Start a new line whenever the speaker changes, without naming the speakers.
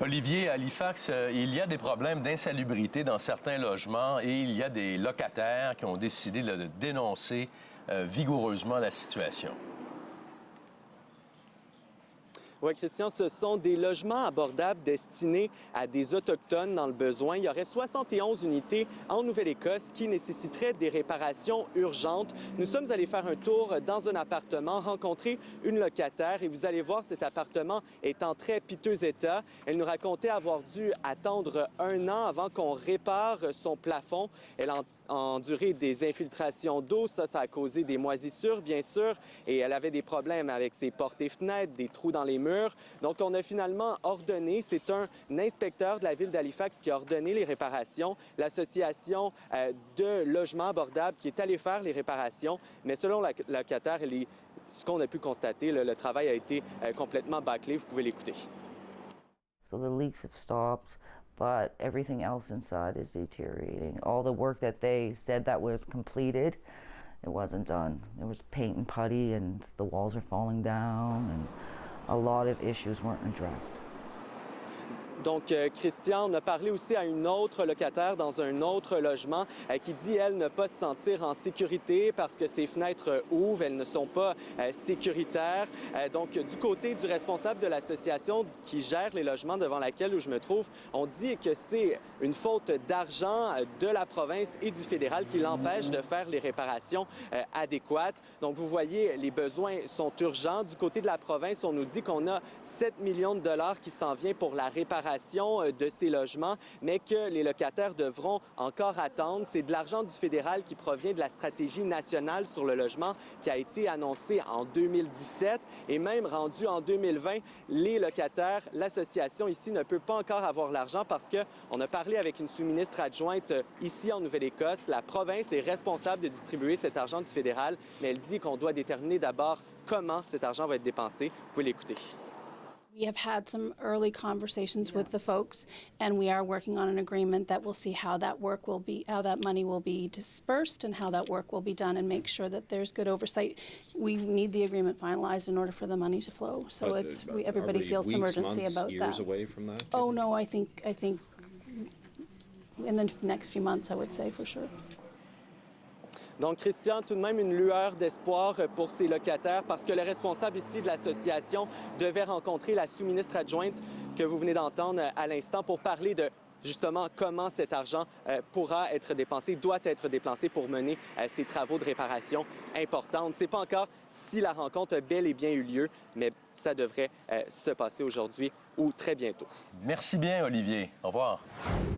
Olivier, à Halifax, il y a des problèmes d'insalubrité dans certains logements et il y a des locataires qui ont décidé de dénoncer vigoureusement la situation.
Oui, Christian, ce sont des logements abordables destinés à des Autochtones dans le besoin. Il y aurait 71 unités en Nouvelle-Écosse qui nécessiteraient des réparations urgentes. Nous sommes allés faire un tour dans un appartement, rencontrer une locataire et vous allez voir, cet appartement est en très piteux état. Elle nous racontait avoir dû attendre 1 an avant qu'on répare son plafond. Elle a enduré des infiltrations d'eau. Ça a causé des moisissures, bien sûr, et elle avait des problèmes avec ses portes et fenêtres, des trous dans les murs. Donc, on a finalement ordonné, c'est un inspecteur de la ville d'Halifax qui a ordonné les réparations, l'association de logements abordables qui est allée faire les réparations, mais selon la locataire, ce qu'on a pu constater, le travail a été complètement bâclé. Vous pouvez l'écouter.
So the leaks have stopped, but everything else inside is deteriorating. All the work that they said that was completed, it wasn't done. There was paint and putty and the walls are falling down and a lot of issues weren't addressed.
Donc, Christian, on a parlé aussi à une autre locataire dans un autre logement qui dit, elle, ne pas se sentir en sécurité parce que ses fenêtres ouvrent, elles ne sont pas sécuritaires. Donc, du côté du responsable de l'association qui gère les logements devant laquelle je me trouve, on dit que c'est une faute d'argent de la province et du fédéral qui l'empêche de faire les réparations adéquates. Donc, vous voyez, les besoins sont urgents. Du côté de la province, on nous dit qu'on a 7 millions de dollars qui s'en vient pour la réparation de ces logements, mais que les locataires devront encore attendre. C'est de l'argent du fédéral qui provient de la stratégie nationale sur le logement qui a été annoncée en 2017 et même rendue en 2020. Les locataires, l'association ici ne peut pas encore avoir l'argent parce qu'on a parlé avec une sous-ministre adjointe ici en Nouvelle-Écosse. La province est responsable de distribuer cet argent du fédéral, mais elle dit qu'on doit déterminer d'abord comment cet argent va être dépensé. Vous pouvez l'écouter.
We have had some early conversations with the folks, and we are working on an agreement that will see how that money will be dispersed and how that work will be done, and make sure that there's good oversight. We need the agreement finalized in order for the money to flow. So everybody feels some urgency about that.
Years away from that?
Oh no, I think in the next few months, I would say for sure.
Donc, Christian, tout de même une lueur d'espoir pour ces locataires parce que le responsable ici de l'association devait rencontrer la sous-ministre adjointe que vous venez d'entendre à l'instant pour parler de justement comment cet argent pourra être dépensé, doit être dépensé pour mener ces travaux de réparation importants. On ne sait pas encore si la rencontre a bel et bien eu lieu, mais ça devrait se passer aujourd'hui ou très bientôt.
Merci bien, Olivier. Au revoir.